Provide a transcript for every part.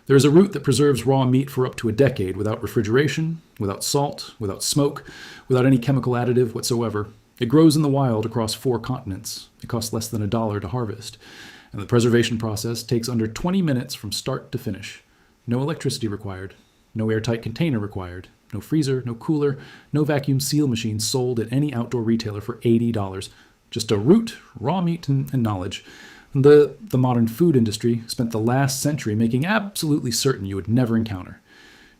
There is a route that preserves raw meat for up to a decade without refrigeration, without salt, without smoke, without any chemical additive whatsoever. It grows in the wild across 4 continents. It costs less than $1 to harvest. And the preservation process takes under 20 minutes from start to finish. No electricity required. No airtight container required. No freezer, no cooler, no vacuum seal machine sold at any outdoor retailer for $80. Just a root, raw meat, and knowledge. The modern food industry spent the last century making absolutely certain you would never encounter.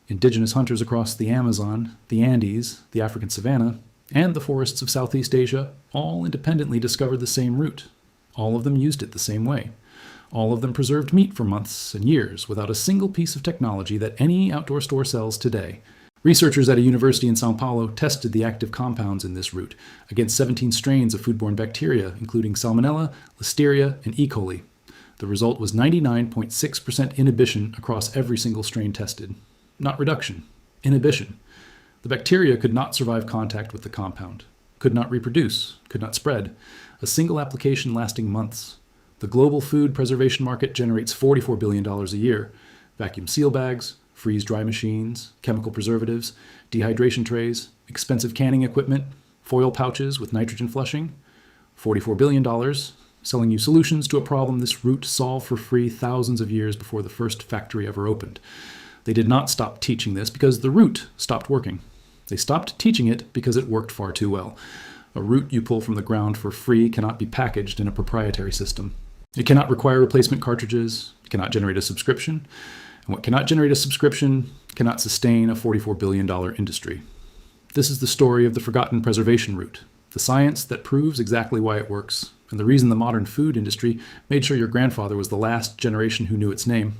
Indigenous hunters across the Amazon, the Andes, the African savanna, and the forests of Southeast Asia all independently discovered the same root. All of them used it the same way. All of them preserved meat for months and years without a single piece of technology that any outdoor store sells today. Researchers at a university in Sao Paulo tested the active compounds in this root against 17 strains of foodborne bacteria, including Salmonella, Listeria, and E. coli. The result was 99.6% inhibition across every single strain tested. Not reduction, inhibition. The bacteria could not survive contact with the compound, could not reproduce, could not spread. A single application lasting months. The global food preservation market generates $44 billion a year. Vacuum seal bags, freeze-dry machines, chemical preservatives, dehydration trays, expensive canning equipment, foil pouches with nitrogen flushing. $44 billion, selling you solutions to a problem this root solved for free thousands of years before the first factory ever opened. They did not stop teaching this because the root stopped working. They stopped teaching it because it worked far too well. A root you pull from the ground for free cannot be packaged in a proprietary system. It cannot require replacement cartridges, it cannot generate a subscription, and what cannot generate a subscription cannot sustain a $44 billion industry. This is the story of the forgotten preservation root, the science that proves exactly why it works, and the reason the modern food industry made sure your grandfather was the last generation who knew its name.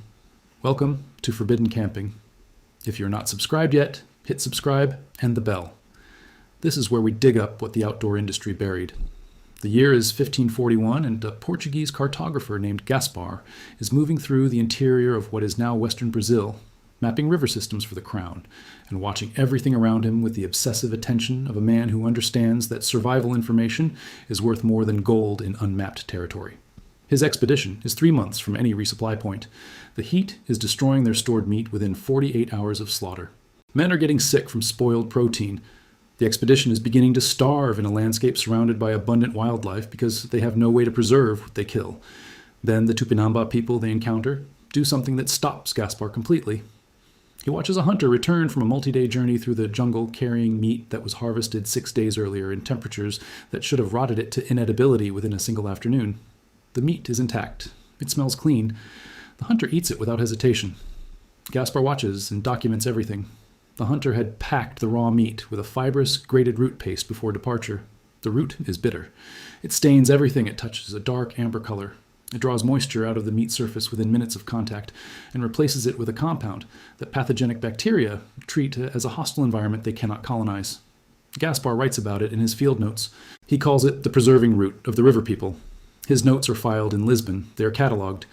Welcome to Forbidden Camping. If you're not subscribed yet, hit subscribe and the bell. This is where we dig up what the outdoor industry buried. The year is 1541, and a Portuguese cartographer named Gaspar is moving through the interior of what is now western Brazil, mapping river systems for the crown, and watching everything around him with the obsessive attention of a man who understands that survival information is worth more than gold in unmapped territory. His expedition is 3 months from any resupply point. The heat is destroying their stored meat within 48 hours of slaughter. Men are getting sick from spoiled protein. The expedition is beginning to starve in a landscape surrounded by abundant wildlife because they have no way to preserve what they kill. Then the Tupinamba people they encounter do something that stops Gaspar completely. He watches a hunter return from a multi-day journey through the jungle carrying meat that was harvested 6 days earlier in temperatures that should have rotted it to inedibility within a single afternoon. The meat is intact. It smells clean. The hunter eats it without hesitation. Gaspar watches and documents everything. The hunter had packed the raw meat with a fibrous, grated root paste before departure. The root is bitter. It stains everything it touches a dark amber color. It draws moisture out of the meat surface within minutes of contact and replaces it with a compound that pathogenic bacteria treat as a hostile environment they cannot colonize. Gaspar writes about it in his field notes. He calls it the preserving root of the river people. His notes are filed in Lisbon. They are catalogued.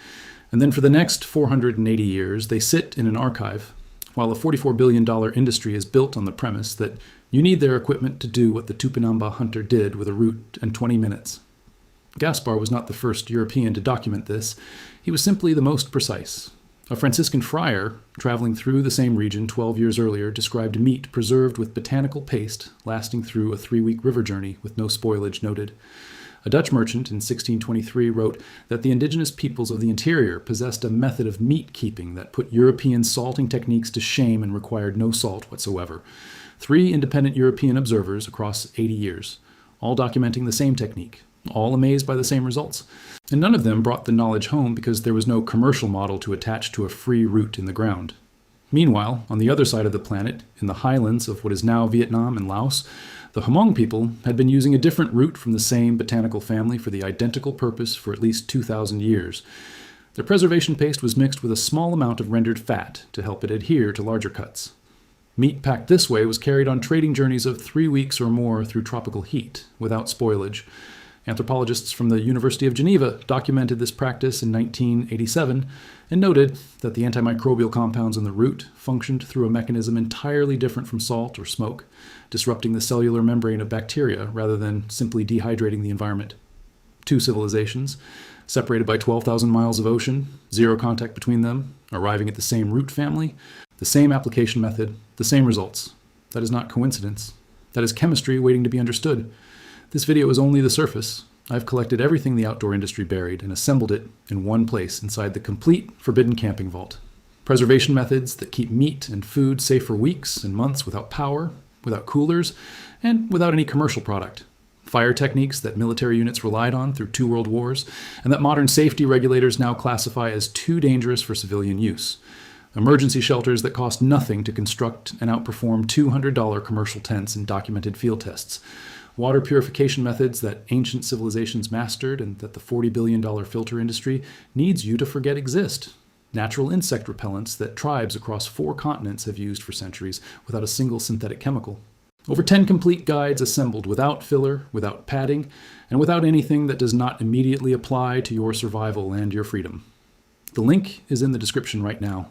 And then for the next 480 years, they sit in an archive, while a $44 billion industry is built on the premise that you need their equipment to do what the Tupinamba hunter did with a root in 20 minutes. Gaspar was not the first European to document this. He was simply the most precise. A Franciscan friar, traveling through the same region 12 years earlier, described meat preserved with botanical paste lasting through a 3-week river journey with no spoilage noted. A Dutch merchant in 1623 wrote that the indigenous peoples of the interior possessed a method of meat keeping that put European salting techniques to shame and required no salt whatsoever. 3 independent European observers across 80 years, all documenting the same technique, all amazed by the same results. And none of them brought the knowledge home because there was no commercial model to attach to a free root in the ground. Meanwhile, on the other side of the planet, in the highlands of what is now Vietnam and Laos, the Hmong people had been using a different root from the same botanical family for the identical purpose for at least 2,000 years. Their preservation paste was mixed with a small amount of rendered fat to help it adhere to larger cuts. Meat packed this way was carried on trading journeys of 3 weeks or more through tropical heat, without spoilage. Anthropologists from the University of Geneva documented this practice in 1987 and noted that the antimicrobial compounds in the root functioned through a mechanism entirely different from salt or smoke, disrupting the cellular membrane of bacteria rather than simply dehydrating the environment. 2 civilizations, separated by 12,000 miles of ocean, 0 contact between them, arriving at the same root family, the same application method, the same results. That is not coincidence. That is chemistry waiting to be understood. This video is only the surface. I've collected everything the outdoor industry buried and assembled it in one place inside the complete forbidden camping vault. Preservation methods that keep meat and food safe for weeks and months without power, without coolers, and without any commercial product. Fire techniques that military units relied on through 2 world wars, and that modern safety regulators now classify as too dangerous for civilian use. Emergency shelters that cost nothing to construct and outperform $200 commercial tents in documented field tests. Water purification methods that ancient civilizations mastered and that the $40 billion filter industry needs you to forget exist. Natural insect repellents that tribes across 4 continents have used for centuries without a single synthetic chemical. Over 10 complete guides assembled without filler, without padding, and without anything that does not immediately apply to your survival and your freedom. The link is in the description right now.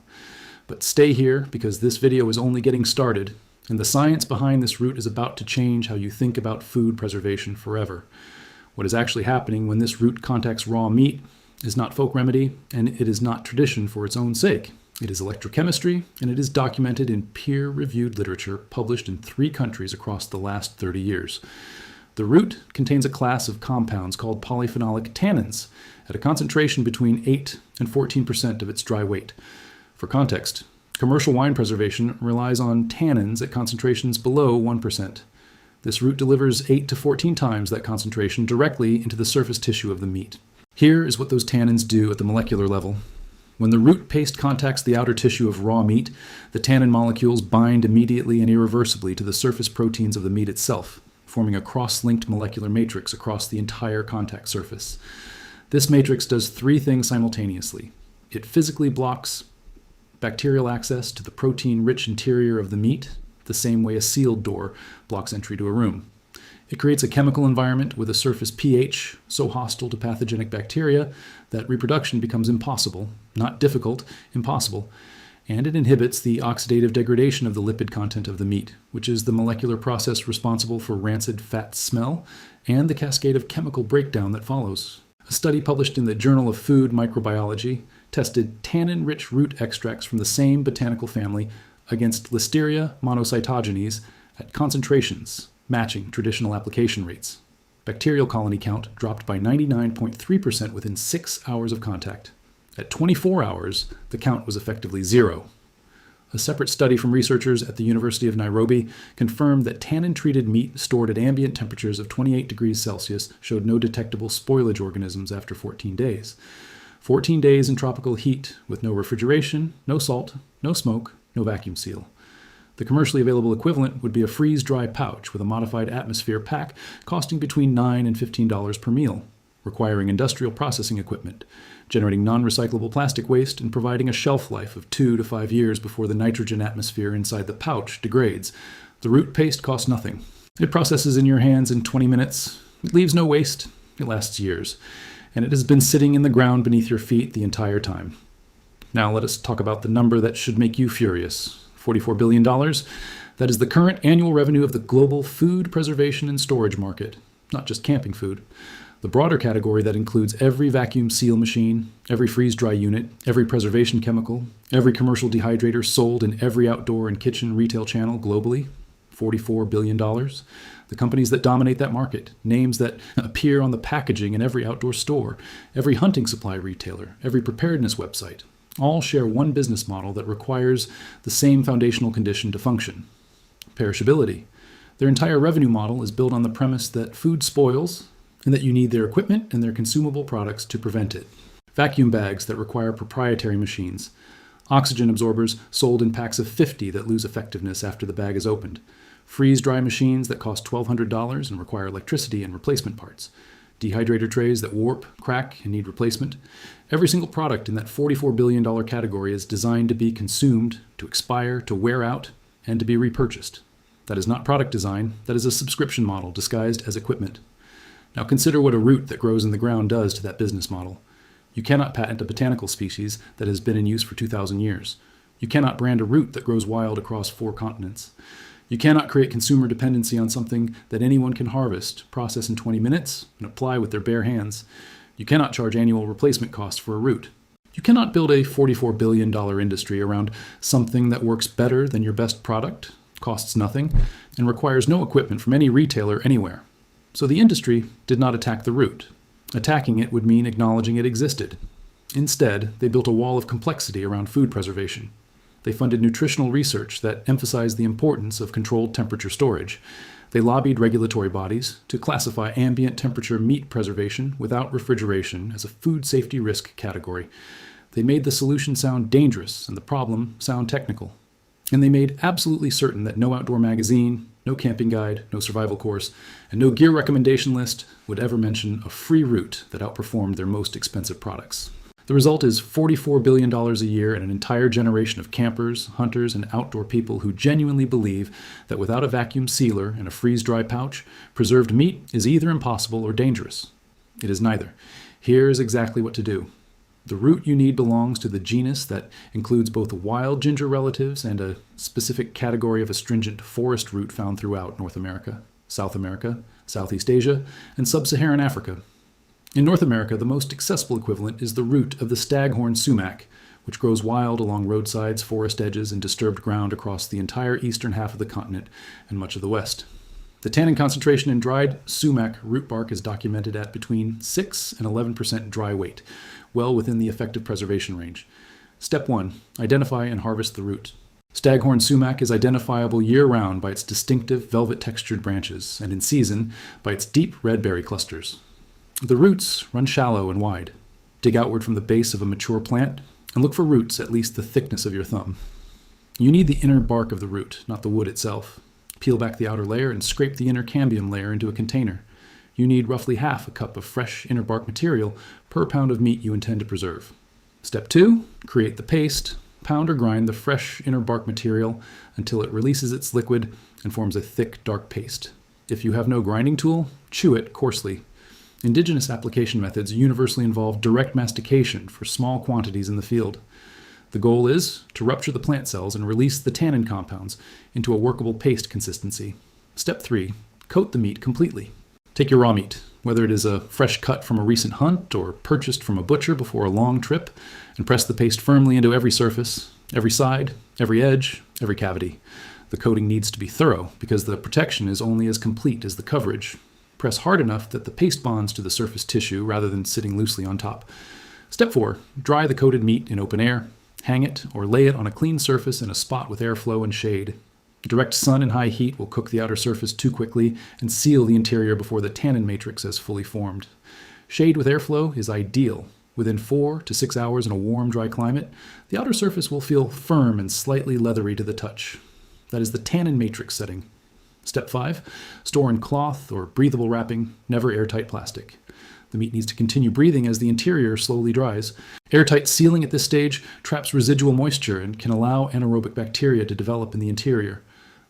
But stay here because this video is only getting started, and the science behind this root is about to change how you think about food preservation forever. What is actually happening when this root contacts raw meat is not folk remedy, and it is not tradition for its own sake. It is electrochemistry, and it is documented in peer-reviewed literature published in 3 countries across the last 30 years. The root contains a class of compounds called polyphenolic tannins at a concentration between 8 and 14% of its dry weight. For context, commercial wine preservation relies on tannins at concentrations below 1%. This root delivers 8 to 14 times that concentration directly into the surface tissue of the meat. Here is what those tannins do at the molecular level. When the root paste contacts the outer tissue of raw meat, the tannin molecules bind immediately and irreversibly to the surface proteins of the meat itself, forming a cross-linked molecular matrix across the entire contact surface. This matrix does 3 things simultaneously. It physically blocks bacterial access to the protein-rich interior of the meat, the same way a sealed door blocks entry to a room. It creates a chemical environment with a surface pH so hostile to pathogenic bacteria that reproduction becomes impossible, not difficult, impossible. And it inhibits the oxidative degradation of the lipid content of the meat, which is the molecular process responsible for rancid fat smell and the cascade of chemical breakdown that follows. A study published in the Journal of Food Microbiology tested tannin-rich root extracts from the same botanical family against Listeria monocytogenes at concentrations matching traditional application rates. Bacterial colony count dropped by 99.3% within 6 hours of contact. At 24 hours, the count was effectively 0. A separate study from researchers at the University of Nairobi confirmed that tannin-treated meat stored at ambient temperatures of 28 degrees Celsius showed no detectable spoilage organisms after 14 days. 14 days in tropical heat with no refrigeration, no salt, no smoke, no vacuum seal. The commercially available equivalent would be a freeze-dry pouch with a modified atmosphere pack costing between $9 and $15 per meal, requiring industrial processing equipment, generating non-recyclable plastic waste, and providing a shelf life of 2 to 5 years before the nitrogen atmosphere inside the pouch degrades. The root paste costs nothing. It processes in your hands in 20 minutes. It leaves no waste. It lasts years. And it has been sitting in the ground beneath your feet the entire time. Now let us talk about the number that should make you furious. $44 billion. That is the current annual revenue of the global food preservation and storage market, not just camping food. The broader category that includes every vacuum seal machine, every freeze-dry unit, every preservation chemical, every commercial dehydrator sold in every outdoor and kitchen retail channel globally, $44 billion. The companies that dominate that market, names that appear on the packaging in every outdoor store, every hunting supply retailer, every preparedness website, all share one business model that requires the same foundational condition to function: perishability. Their entire revenue model is built on the premise that food spoils and that you need their equipment and their consumable products to prevent it. Vacuum bags that require proprietary machines. Oxygen absorbers sold in packs of 50 that lose effectiveness after the bag is opened. Freeze-dry machines that cost $1,200 and require electricity and replacement parts. Dehydrator trays that warp, crack, and need replacement. Every single product in that $44 billion category is designed to be consumed, to expire, to wear out, and to be repurchased. That is not product design. That is a subscription model disguised as equipment. Now consider what a root that grows in the ground does to that business model. You cannot patent a botanical species that has been in use for 2,000 years. You cannot brand a root that grows wild across 4 continents. You cannot create consumer dependency on something that anyone can harvest, process in 20 minutes, and apply with their bare hands. You cannot charge annual replacement costs for a root. You cannot build a $44 billion industry around something that works better than your best product, costs nothing, and requires no equipment from any retailer anywhere. So the industry did not attack the root. Attacking it would mean acknowledging it existed. Instead, they built a wall of complexity around food preservation. They funded nutritional research that emphasized the importance of controlled temperature storage. They lobbied regulatory bodies to classify ambient temperature meat preservation without refrigeration as a food safety risk category. They made the solution sound dangerous and the problem sound technical. And they made absolutely certain that no outdoor magazine, no camping guide, no survival course, and no gear recommendation list would ever mention a free route that outperformed their most expensive products. The result is $44 billion a year and an entire generation of campers, hunters, and outdoor people who genuinely believe that without a vacuum sealer and a freeze-dry pouch, preserved meat is either impossible or dangerous. It is neither. Here is exactly what to do. The root you need belongs to the genus that includes both wild ginger relatives and a specific category of astringent forest root found throughout North America, South America, Southeast Asia, and Sub-Saharan Africa. In North America, the most accessible equivalent is the root of the staghorn sumac, which grows wild along roadsides, forest edges, and disturbed ground across the entire eastern half of the continent and much of the west. The tannin concentration in dried sumac root bark is documented at between 6 and 11% dry weight, well within the effective preservation range. Step 1. Identify and harvest the root. Staghorn sumac is identifiable year-round by its distinctive velvet-textured branches, and in season by its deep red berry clusters. The roots run shallow and wide. Dig outward from the base of a mature plant and look for roots at least the thickness of your thumb. You need the inner bark of the root, not the wood itself. Peel back the outer layer and scrape the inner cambium layer into a container. You need roughly half a cup of fresh inner bark material per pound of meat you intend to preserve. Step 2. Create the paste. Pound or grind the fresh inner bark material until it releases its liquid and forms a thick, dark paste. If you have no grinding tool, chew it coarsely. Indigenous application methods universally involve direct mastication for small quantities in the field. The goal is to rupture the plant cells and release the tannin compounds into a workable paste consistency. Step 3. Coat the meat completely. Take your raw meat, whether it is a fresh cut from a recent hunt or purchased from a butcher before a long trip, and press the paste firmly into every surface, every side, every edge, every cavity. The coating needs to be thorough because the protection is only as complete as the coverage. Press hard enough that the paste bonds to the surface tissue rather than sitting loosely on top. Step 4. Dry the coated meat in open air. Hang it or lay it on a clean surface in a spot with airflow and shade. Direct sun and high heat will cook the outer surface too quickly and seal the interior before the tannin matrix has fully formed. Shade with airflow is ideal. Within 4 to 6 hours in a warm, dry climate, the outer surface will feel firm and slightly leathery to the touch. That is the tannin matrix setting. Step 5. Store in cloth or breathable wrapping, never airtight plastic. The meat needs to continue breathing as the interior slowly dries. Airtight sealing at this stage traps residual moisture and can allow anaerobic bacteria to develop in the interior,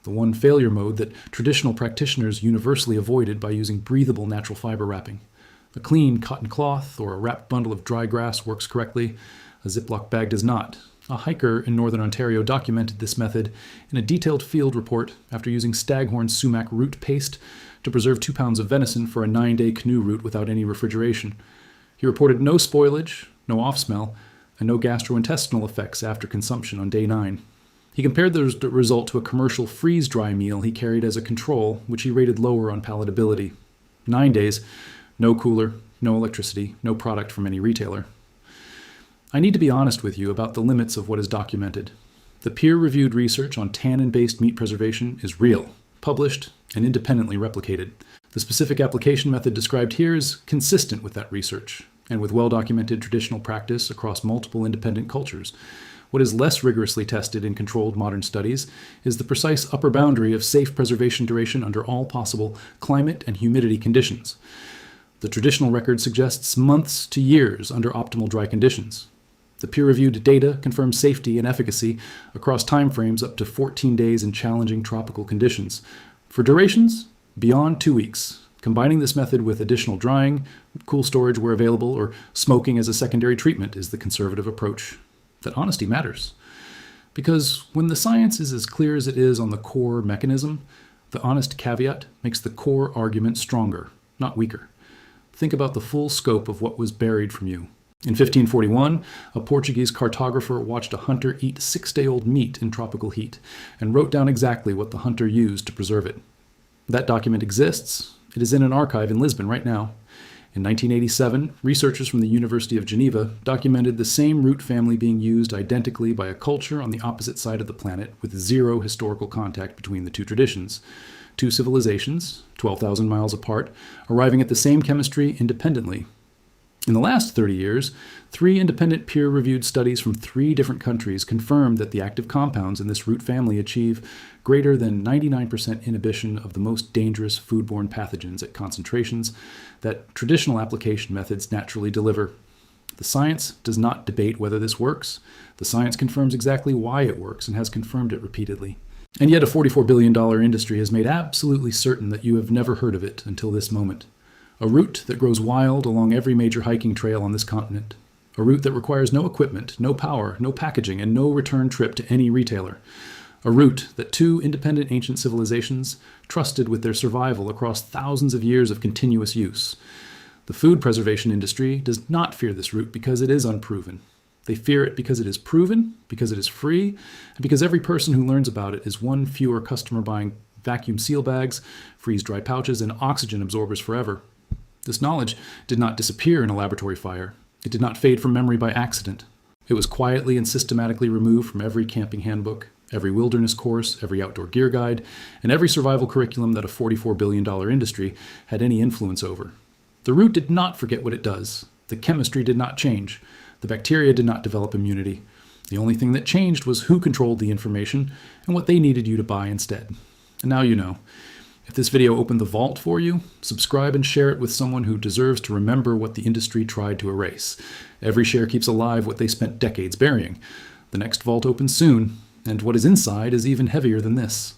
the one failure mode that traditional practitioners universally avoided by using breathable natural fiber wrapping. A clean cotton cloth or a wrapped bundle of dry grass works correctly. A Ziploc bag does not. A hiker in northern Ontario documented this method in a detailed field report after using staghorn sumac root paste to preserve 2 pounds of venison for a 9-day canoe route without any refrigeration. He reported no spoilage, no off-smell, and no gastrointestinal effects after consumption on day 9. He compared the result to a commercial freeze-dry meal he carried as a control, which he rated lower on palatability. 9 days, no cooler, no electricity, no product from any retailer. I need to be honest with you about the limits of what is documented. The peer-reviewed research on tannin-based meat preservation is real, published, and independently replicated. The specific application method described here is consistent with that research, and with well-documented traditional practice across multiple independent cultures. What is less rigorously tested in controlled modern studies is the precise upper boundary of safe preservation duration under all possible climate and humidity conditions. The traditional record suggests months to years under optimal dry conditions. The peer-reviewed data confirms safety and efficacy across timeframes up to 14 days in challenging tropical conditions. For durations, beyond 2 weeks. Combining this method with additional drying, cool storage where available, or smoking as a secondary treatment is the conservative approach. That honesty matters. Because when the science is as clear as it is on the core mechanism, the honest caveat makes the core argument stronger, not weaker. Think about the full scope of what was buried from you. In 1541, a Portuguese cartographer watched a hunter eat 6-day-old meat in tropical heat and wrote down exactly what the hunter used to preserve it. That document exists. It is in an archive in Lisbon right now. In 1987, researchers from the University of Geneva documented the same root family being used identically by a culture on the opposite side of the planet with zero historical contact between the two traditions. Two civilizations, 12,000 miles apart, arriving at the same chemistry independently. In the last 30 years, 3 independent peer-reviewed studies from 3 different countries confirmed that the active compounds in this root family achieve greater than 99% inhibition of the most dangerous foodborne pathogens at concentrations that traditional application methods naturally deliver. The science does not debate whether this works. The science confirms exactly why it works and has confirmed it repeatedly. And yet a $44 billion industry has made absolutely certain that you have never heard of it until this moment. A root that grows wild along every major hiking trail on this continent. A root that requires no equipment, no power, no packaging, and no return trip to any retailer. A root that 2 independent ancient civilizations trusted with their survival across thousands of years of continuous use. The food preservation industry does not fear this root because it is unproven. They fear it because it is proven, because it is free, and because every person who learns about it is one fewer customer buying vacuum seal bags, freeze-dry pouches, and oxygen absorbers forever. This knowledge did not disappear in a laboratory fire. It did not fade from memory by accident. It was quietly and systematically removed from every camping handbook, every wilderness course, every outdoor gear guide, and every survival curriculum that a $44 billion industry had any influence over. The root did not forget what it does. The chemistry did not change. The bacteria did not develop immunity. The only thing that changed was who controlled the information and what they needed you to buy instead. And now you know. If this video opened the vault for you, subscribe and share it with someone who deserves to remember what the industry tried to erase. Every share keeps alive what they spent decades burying. The next vault opens soon, and what is inside is even heavier than this.